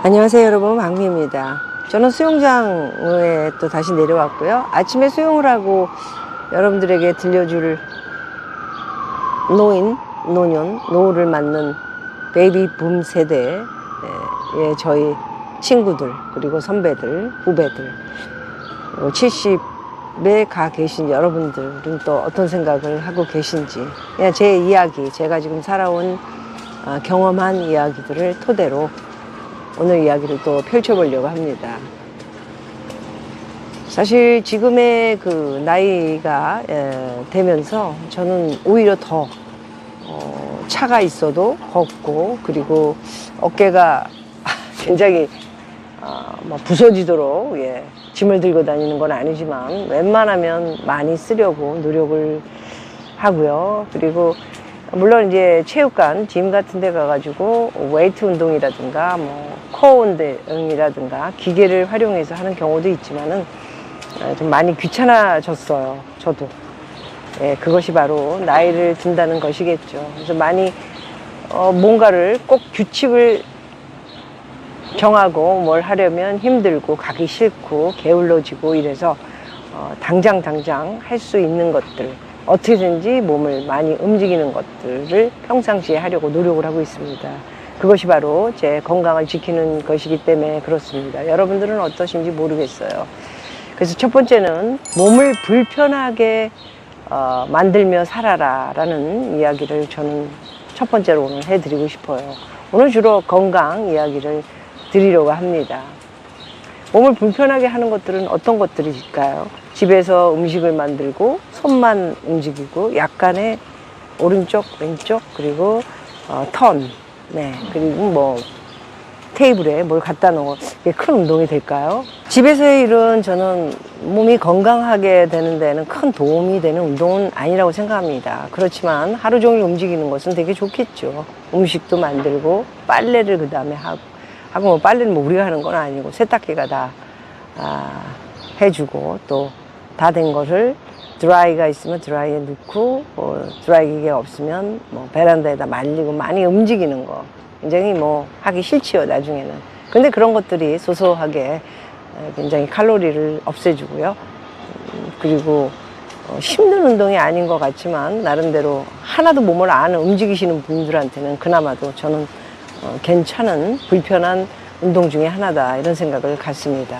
안녕하세요 여러분, 박미입니다. 저는 수영장에 또 다시 내려왔고요. 아침에 수영을 하고 여러분들에게 들려줄 노후를 맞는 베이비 붐 세대의 저희 친구들, 그리고 선배들, 후배들, 70에 가 계신 여러분들은 또 어떤 생각을 하고 계신지, 그냥 제 이야기, 제가 지금 살아온 경험한 이야기들을 토대로 오늘 이야기를 또 펼쳐보려고 합니다. 사실 지금의 그 나이가 되면서 저는 오히려 더 차가 있어도 걷고, 그리고 어깨가 굉장히 부서지도록 짐을 들고 다니는 건 아니지만 웬만하면 많이 쓰려고 노력을 하고요. 그리고 물론 이제 체육관, 짐 같은 데 가가지고 웨이트 운동이라든가 코어 운동이라든가 기계를 활용해서 하는 경우도 있지만은 좀 많이 귀찮아졌어요. 저도. 그것이 바로 나이를 든다는 것이겠죠. 그래서 많이 뭔가를 꼭 규칙을 정하고 뭘 하려면 힘들고 가기 싫고 게을러지고 이래서 당장 할 수 있는 것들, 어떻게든지 몸을 많이 움직이는 것들을 평상시에 하려고 노력을 하고 있습니다. 그것이 바로 제 건강을 지키는 것이기 때문에 그렇습니다. 여러분들은 어떠신지 모르겠어요. 그래서 첫 번째는 몸을 불편하게 만들며 살아라 라는 이야기를 저는 첫 번째로 오늘 해드리고 싶어요. 오늘 주로 건강 이야기를 드리려고 합니다. 몸을 불편하게 하는 것들은 어떤 것들일까요? 집에서 음식을 만들고 손만 움직이고 약간의 오른쪽 왼쪽 그리고 그리고 테이블에 뭘 갖다 놓은 게 큰 운동이 될까요? 집에서의 일은 저는 몸이 건강하게 되는 데는 큰 도움이 되는 운동은 아니라고 생각합니다. 그렇지만 하루 종일 움직이는 것은 되게 좋겠죠. 음식도 만들고 빨래를 그 다음에 하고 빨래는 우리가 하는 건 아니고 세탁기가 다 해주고, 또 다 된 것을 드라이가 있으면 드라이에 넣고, 드라이 기계가 없으면 베란다에다 말리고, 많이 움직이는 거 굉장히 하기 싫지요, 나중에는. 근데 그런 것들이 소소하게 굉장히 칼로리를 없애주고요. 그리고 힘든 운동이 아닌 것 같지만 나름대로 하나도 몸을 안 움직이시는 분들한테는 그나마도 저는 괜찮은 불편한 운동 중에 하나다, 이런 생각을 갖습니다.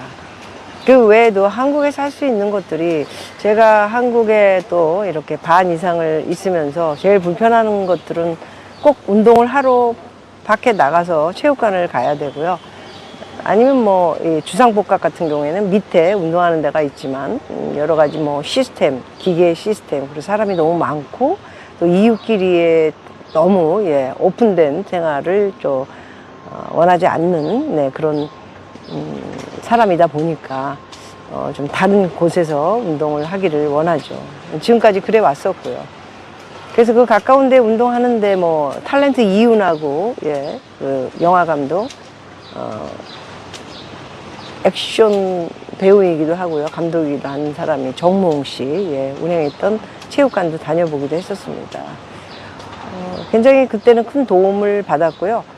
그 외에도 한국에서 할 수 있는 것들이, 제가 한국에 또 이렇게 반 이상을 있으면서 제일 불편한 것들은 꼭 운동을 하러 밖에 나가서 체육관을 가야 되고요. 아니면 이 주상복합 같은 경우에는 밑에 운동하는 데가 있지만 여러 가지 시스템, 기계 시스템, 그리고 사람이 너무 많고 또 이웃끼리의 너무 오픈된 생활을 좀 원하지 않는 그런 사람이다 보니까 좀 다른 곳에서 운동을 하기를 원하죠. 지금까지 그래 왔었고요. 그래서 그 가까운 데 운동하는데 탤런트 이윤하고 그 영화 감독, 액션 배우이기도 하고요, 감독이기도 한 사람이 정무홍 씨 운영했던 체육관도 다녀보기도 했었습니다. 굉장히 그때는 큰 도움을 받았고요.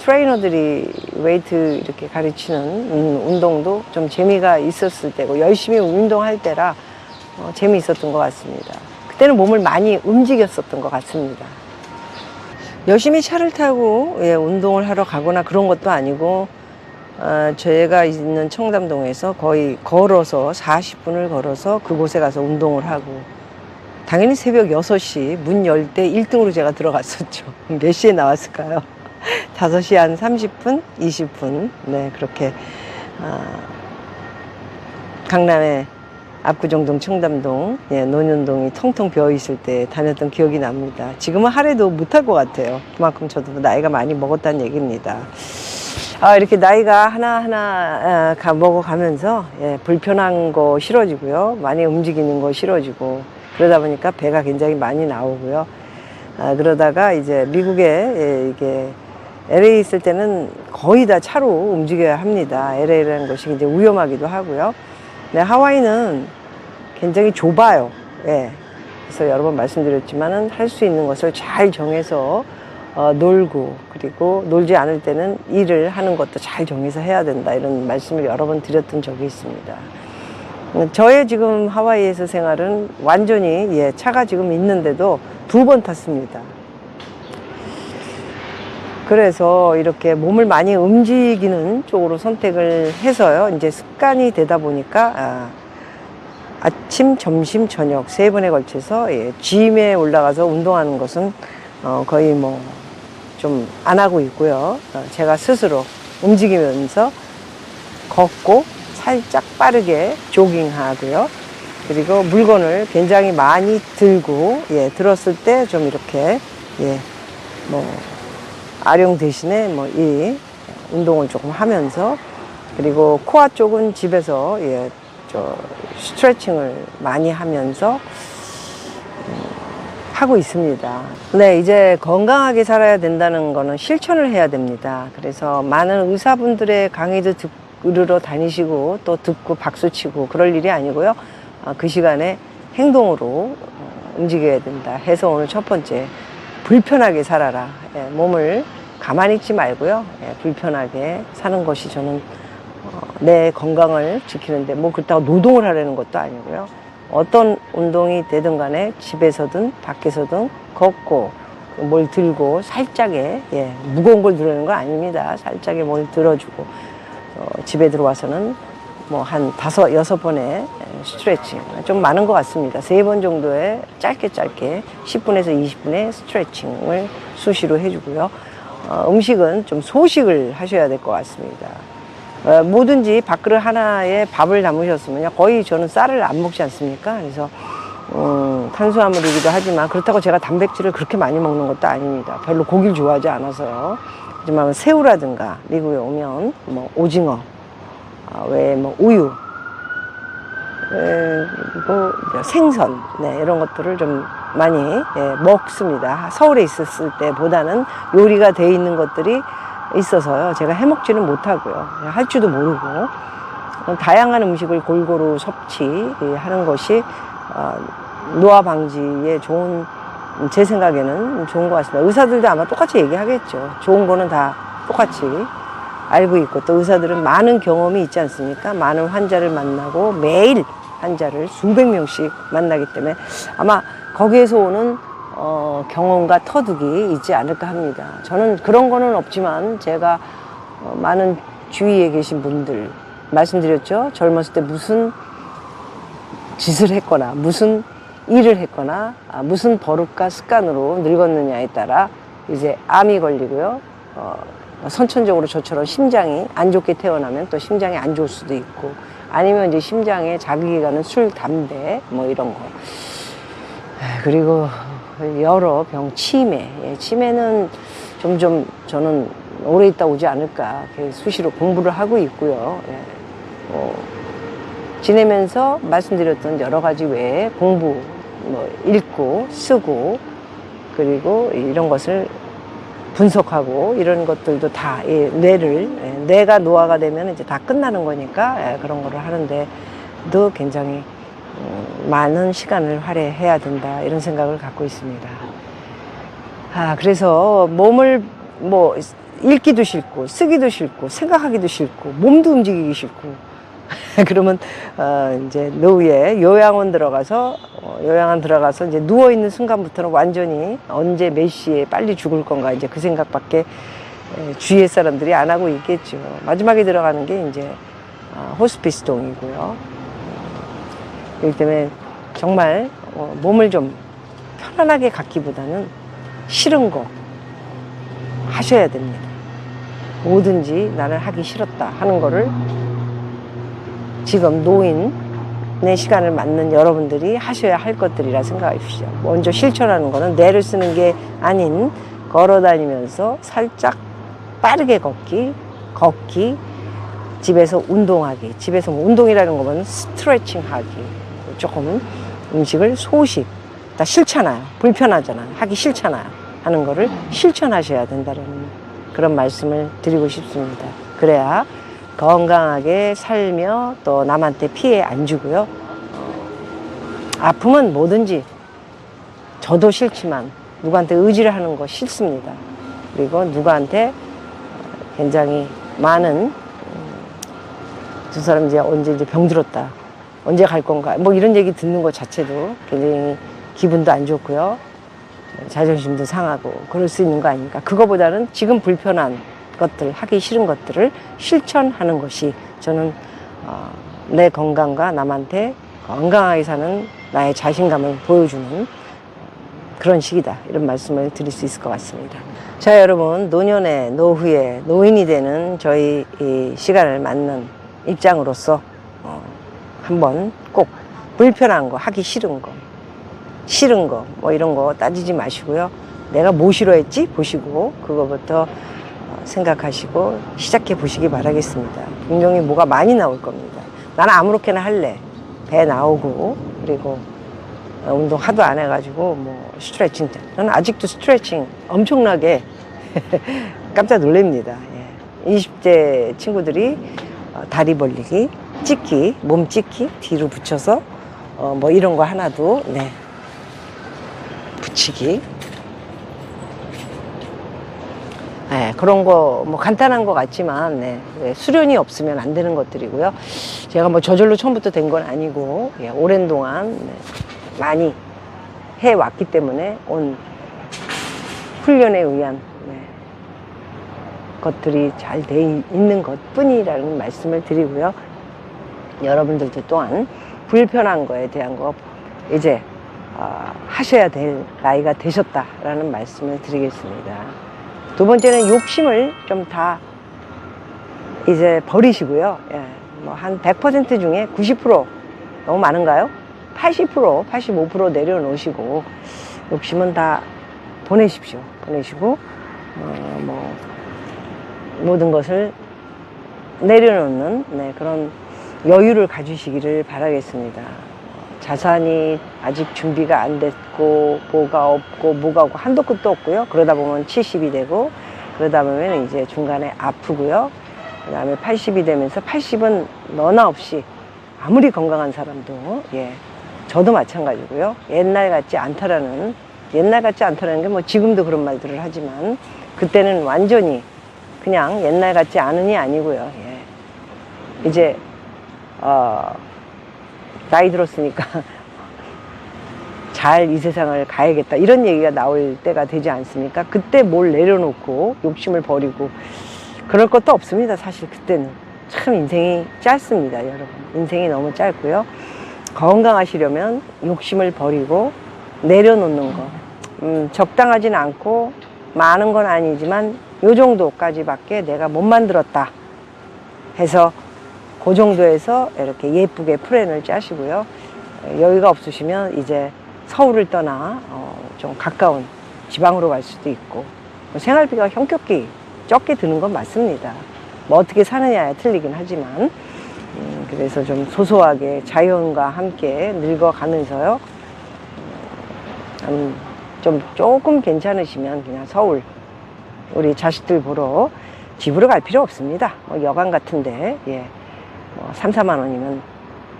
트레이너들이 웨이트 이렇게 가르치는 운동도 좀 재미가 있었을 때고, 열심히 운동할 때라 재미있었던 것 같습니다. 그때는 몸을 많이 움직였었던 것 같습니다. 열심히 차를 타고 운동을 하러 가거나 그런 것도 아니고, 제가 있는 청담동에서 거의 걸어서 40분을 걸어서 그곳에 가서 운동을 하고, 당연히 새벽 6시 문 열 때 1등으로 제가 들어갔었죠. 몇 시에 나왔을까요? 5시 한 30분, 20분. 그렇게, 강남의 압구정동, 청담동, 논현동이 텅텅 비어 있을 때 다녔던 기억이 납니다. 지금은 하루도 못할 것 같아요. 그만큼 저도 나이가 많이 먹었다는 얘기입니다. 이렇게 나이가 하나하나 먹어가면서 불편한 거 싫어지고요. 많이 움직이는 거 싫어지고, 그러다 보니까 배가 굉장히 많이 나오고요. 그러다가 이제 미국에 이게 LA 있을 때는 거의 다 차로 움직여야 합니다. LA라는 것이 이제 위험하기도 하고요. 하와이는 굉장히 좁아요. 그래서 여러 번 말씀드렸지만은 할 수 있는 것을 잘 정해서 놀고, 그리고 놀지 않을 때는 일을 하는 것도 잘 정해서 해야 된다, 이런 말씀을 여러 번 드렸던 적이 있습니다. 저의 지금 하와이에서 생활은 완전히, 차가 지금 있는데도 2번 탔습니다. 그래서 이렇게 몸을 많이 움직이는 쪽으로 선택을 해서요, 이제 습관이 되다 보니까, 아침, 점심, 저녁 3번에 걸쳐서, 짐에 올라가서 운동하는 것은, 거의 뭐, 좀 안 하고 있고요. 제가 스스로 움직이면서 걷고, 살짝 빠르게 조깅하고요. 그리고 물건을 굉장히 많이 들고, 들었을 때 좀 이렇게, 뭐, 아령 대신에 뭐 이 운동을 조금 하면서, 그리고 코어 쪽은 집에서 스트레칭을 많이 하면서 하고 있습니다. 네, 이제 건강하게 살아야 된다는 거는 실천을 해야 됩니다. 그래서 많은 의사분들의 강의도 들으러 다니시고 또 듣고 박수치고 그럴 일이 아니고요. 그 시간에 행동으로 움직여야 된다 해서 오늘 첫 번째, 불편하게 살아라. 몸을 가만히 있지 말고요. 불편하게 사는 것이 저는 내 건강을 지키는데, 뭐 그렇다고 노동을 하려는 것도 아니고요. 어떤 운동이 되든 간에 집에서든 밖에서든 걷고 뭘 들고 살짝에, 무거운 걸 들어오는 건 아닙니다. 살짝에 뭘 들어주고, 집에 들어와서는 뭐 한 5, 6번의 스트레칭, 좀 많은 것 같습니다. 3번 정도의 짧게 10분에서 20분의 스트레칭을 수시로 해주고요. 음식은 좀 소식을 하셔야 될 것 같습니다. 뭐든지 밥그릇 하나에 밥을 담으셨으면 거의 저는 쌀을 안 먹지 않습니까? 그래서 탄수화물이기도 하지만, 그렇다고 제가 단백질을 그렇게 많이 먹는 것도 아닙니다. 별로 고기를 좋아하지 않아서요. 하지만 새우라든가, 미국에 오면 뭐 오징어, 외에 뭐 우유, 그리고 생선, 이런 것들을 좀 많이 먹습니다. 서울에 있었을 때보다는 요리가 돼 있는 것들이 있어서요, 제가 해먹지는 못하고요, 할 줄도 모르고, 다양한 음식을 골고루 섭취하는 것이 노화 방지에 좋은, 제 생각에는 좋은 것 같습니다. 의사들도 아마 똑같이 얘기하겠죠. 좋은 거는 다 똑같이 알고 있고, 또 의사들은 많은 경험이 있지 않습니까? 많은 환자를 만나고 매일 환자를 수백 명씩 만나기 때문에 아마 거기에서 오는 경험과 터득이 있지 않을까 합니다. 저는 그런 거는 없지만, 제가 많은 주위에 계신 분들 말씀드렸죠. 젊었을 때 무슨 짓을 했거나 무슨 일을 했거나 무슨 버릇과 습관으로 늙었느냐에 따라 이제 암이 걸리고요. 선천적으로 저처럼 심장이 안 좋게 태어나면 또 심장이 안 좋을 수도 있고, 아니면 이제 심장에 자극이 가는 술, 담배, 뭐 이런 거. 그리고 여러 병, 치매는 점점 저는 오래 있다 오지 않을까 수시로 공부를 하고 있고요. 지내면서 말씀드렸던 여러 가지 외에 공부, 뭐 읽고 쓰고, 그리고 이런 것을 분석하고, 이런 것들도 다 뇌가 노화가 되면 이제 다 끝나는 거니까, 그런 거를 하는데도 굉장히 많은 시간을 할애해야 된다, 이런 생각을 갖고 있습니다. 그래서 몸을 뭐 읽기도 싫고 쓰기도 싫고 생각하기도 싫고 몸도 움직이기 싫고 그러면 이제 노후에 요양원 들어가서 이제 누워 있는 순간부터는 완전히 언제 몇 시에 빨리 죽을 건가, 이제 그 생각밖에 주위의 사람들이 안 하고 있겠죠. 마지막에 들어가는 게 이제 호스피스 동이고요. 그렇기 때문에 정말 몸을 좀 편안하게 갖기보다는 싫은 거 하셔야 됩니다. 뭐든지 나는 하기 싫었다 하는 거를 지금 노인의 시간을 맞는 여러분들이 하셔야 할 것들이라 생각해 주시죠. 먼저 실천하는 거는 뇌를 쓰는 게 아닌, 걸어 다니면서 살짝 빠르게 걷기, 집에서 운동하기, 집에서 뭐 운동이라는 거면 스트레칭 하기, 조금 음식을 소식, 다 싫잖아요. 불편하잖아요. 하기 싫잖아요. 하는 거를 실천하셔야 된다는 그런 말씀을 드리고 싶습니다. 그래야 건강하게 살며 또 남한테 피해 안 주고요. 아픔은 뭐든지, 저도 싫지만 누구한테 의지를 하는 거 싫습니다. 그리고 누구한테 굉장히 많은 두 사람 이제 언제 이제 병들었다, 언제 갈 건가, 뭐 이런 얘기 듣는 것 자체도 굉장히 기분도 안 좋고요. 자존심도 상하고 그럴 수 있는 거 아닙니까? 그거보다는 지금 불편한 것들, 하기 싫은 것들을 실천하는 것이 저는 내 건강과 남한테 건강하게 사는 나의 자신감을 보여주는 그런 시기다, 이런 말씀을 드릴 수 있을 것 같습니다. 자, 여러분, 노년에 노후에 노인이 되는 저희 이 시간을 맞는 입장으로서 한번 꼭 불편한 거, 하기 싫은 거 뭐 이런 거 따지지 마시고요. 내가 뭐 싫어했지 보시고 그거부터 생각하시고 시작해 보시기 바라겠습니다. 분명히 뭐가 많이 나올 겁니다. 나는 아무렇게나 할래. 배 나오고, 그리고 운동 하도 안 해가지고 뭐 스트레칭, 저는 아직도 스트레칭 엄청나게 깜짝 놀랍니다. 예. 20대 친구들이 다리 벌리기, 찍기, 몸 찍기 뒤로 붙여서 뭐 이런 거 하나도, 네, 붙이기, 네, 그런 거 뭐 간단한 거 같지만, 네, 수련이 없으면 안 되는 것들이고요. 제가 뭐 저절로 처음부터 된 건 아니고, 예, 오랜 동안, 네, 많이 해왔기 때문에 온 훈련에 의한, 네, 것들이 잘 돼 있는 것 뿐이라는 말씀을 드리고요. 여러분들도 또한 불편한 거에 대한 거 이제 하셔야 될 나이가 되셨다라는 말씀을 드리겠습니다. 두 번째는 욕심을 좀 다 이제 버리시고요. 예, 뭐 한 100% 중에 90% 너무 많은가요? 80%, 85% 내려놓으시고 욕심은 다 보내십시오. 보내시고 뭐 모든 것을 내려놓는, 네, 그런 여유를 가지시기를 바라겠습니다. 자산이 아직 준비가 안 됐고 뭐가 없고 뭐가 없고 한도 끝도 없고요. 그러다 보면 70이 되고, 그러다 보면 이제 중간에 아프고요. 그 다음에 80이 되면서 80은 너나 없이 아무리 건강한 사람도, 예, 저도 마찬가지고요. 옛날 같지 않다라는 게 뭐 지금도 그런 말들을 하지만 그때는 완전히 그냥 옛날 같지 않으니 아니고요. 예. 이제 나이 들었으니까 잘 이 세상을 가야겠다, 이런 얘기가 나올 때가 되지 않습니까? 그때 뭘 내려놓고 욕심을 버리고 그럴 것도 없습니다. 사실 그때는 참 인생이 짧습니다, 여러분. 인생이 너무 짧고요. 건강하시려면 욕심을 버리고 내려놓는 거, 적당하진 않고 많은 건 아니지만 요 정도까지밖에 내가 못 만들었다 해서 그 정도에서 이렇게 예쁘게 플랜을 짜시고요. 여유가 없으시면 이제 서울을 떠나 좀 가까운 지방으로 갈 수도 있고, 생활비가 형격히 적게 드는 건 맞습니다. 뭐 어떻게 사느냐에 틀리긴 하지만, 그래서 좀 소소하게 자연과 함께 늙어가면서요, 좀 조금 괜찮으시면 그냥 서울 우리 자식들 보러 집으로 갈 필요 없습니다. 뭐 여관 같은데, 예, 뭐 3, 4만 원이면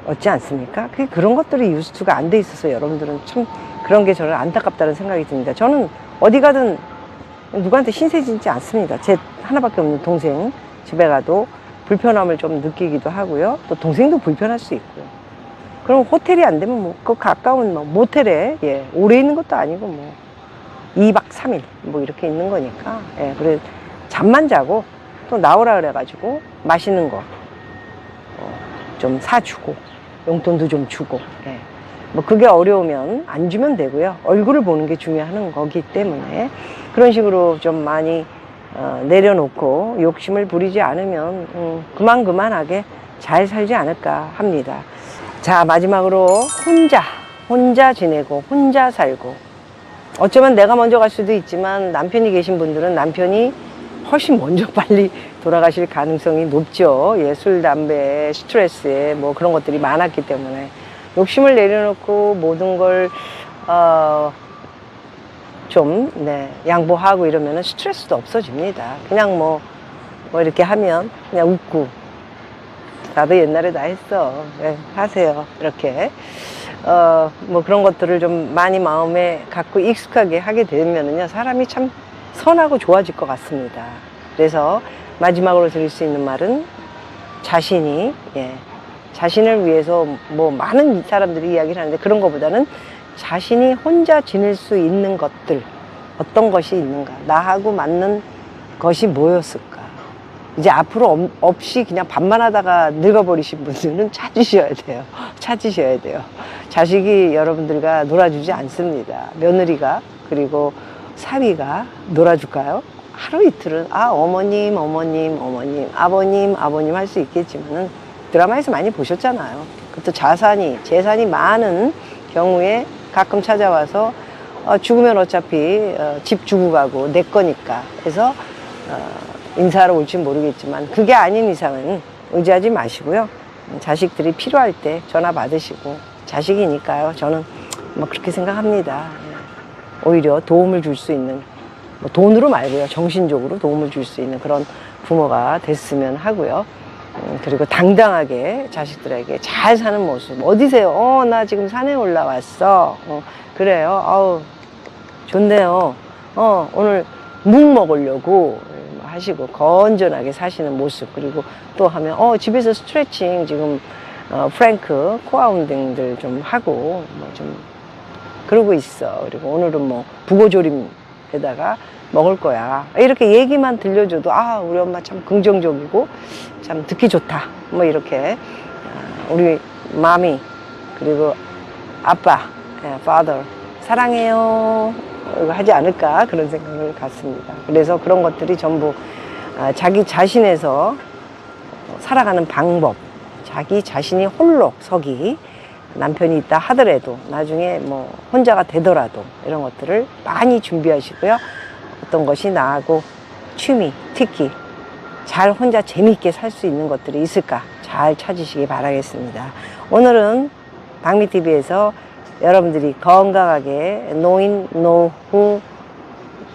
얻지 않습니까? 그런 것들이 유스트가 안 돼 있어서 여러분들은 참 그런 게 저는 안타깝다는 생각이 듭니다. 저는 어디 가든 누구한테 신세지지 않습니다. 제 하나밖에 없는 동생 집에 가도 불편함을 좀 느끼기도 하고요. 또 동생도 불편할 수 있고요. 그럼 호텔이 안 되면 뭐 그 가까운 뭐 모텔에, 예, 오래 있는 것도 아니고 뭐 2박 3일 뭐 이렇게 있는 거니까, 예, 그래 잠만 자고 또 나오라 그래가지고 맛있는 거 좀 사주고 용돈도 좀 주고, 예, 뭐 그게 어려우면 안 주면 되고요. 얼굴을 보는 게 중요한 거기 때문에 그런 식으로 좀 많이 내려놓고 욕심을 부리지 않으면 그만하게 잘 살지 않을까 합니다. 자, 마지막으로 혼자 지내고 혼자 살고, 어쩌면 내가 먼저 갈 수도 있지만 남편이 계신 분들은 남편이 훨씬 먼저 빨리 돌아가실 가능성이 높죠. 예, 술, 담배, 스트레스에 뭐 그런 것들이 많았기 때문에 욕심을 내려놓고 모든 걸 좀, 네, 양보하고 이러면은 스트레스도 없어집니다. 그냥 뭐 이렇게 하면 그냥 웃고, 나도 옛날에 다 했어, 네, 하세요, 이렇게 뭐 그런 것들을 좀 많이 마음에 갖고 익숙하게 하게 되면은요, 사람이 참 선하고 좋아질 것 같습니다. 그래서 마지막으로 드릴 수 있는 말은 자신이, 자신을 위해서 뭐 많은 사람들이 이야기를 하는데 그런 것보다는 자신이 혼자 지낼 수 있는 것들, 어떤 것이 있는가, 나하고 맞는 것이 뭐였을까. 이제 앞으로 없이 그냥 밥만 하다가 늙어버리신 분들은 찾으셔야 돼요. 찾으셔야 돼요. 자식이 여러분들과 놀아주지 않습니다. 며느리가, 그리고 사위가 놀아줄까요? 하루 이틀은 어머님, 어머님, 어머님, 아버님, 아버님 할 수 있겠지만은 드라마에서 많이 보셨잖아요. 그것도 재산이 많은 경우에 가끔 찾아와서 죽으면 어차피 집 주고 가고 내 거니까 해서 인사하러 올지 모르겠지만 그게 아닌 이상은 의지하지 마시고요. 자식들이 필요할 때 전화 받으시고, 자식이니까요. 저는 뭐 그렇게 생각합니다. 오히려 도움을 줄 수 있는, 뭐 돈으로 말고요, 정신적으로 도움을 줄 수 있는 그런 부모가 됐으면 하고요. 그리고 당당하게 자식들에게 잘 사는 모습. 어디세요? 나 지금 산에 올라왔어. 그래요. 아우, 좋네요. 오늘 묵 먹으려고 하시고 건전하게 사시는 모습. 그리고 또 하면 집에서 스트레칭 지금 프랭크 코어 운동들 좀 하고 뭐 좀 그러고 있어. 그리고 오늘은 뭐 북어조림에다가 먹을 거야. 이렇게 얘기만 들려줘도 우리 엄마 참 긍정적이고 참 듣기 좋다. 뭐 이렇게 우리 마미 그리고 아빠, father 사랑해요. 이거 하지 않을까 그런 생각을 갖습니다. 그래서 그런 것들이 전부 자기 자신에서 살아가는 방법, 자기 자신이 홀로 서기, 남편이 있다 하더라도 나중에 뭐 혼자가 되더라도 이런 것들을 많이 준비하시고요. 어떤 것이 나하고 취미, 특기 잘 혼자 재미있게 살 수 있는 것들이 있을까 잘 찾으시기 바라겠습니다. 오늘은 박미TV에서 여러분들이 건강하게 노인, 노후,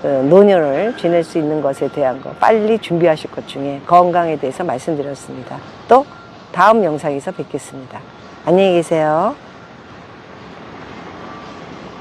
노년을 지낼 수 있는 것에 대한 거 빨리 준비하실 것 중에 건강에 대해서 말씀드렸습니다. 또 다음 영상에서 뵙겠습니다. 안녕히 계세요.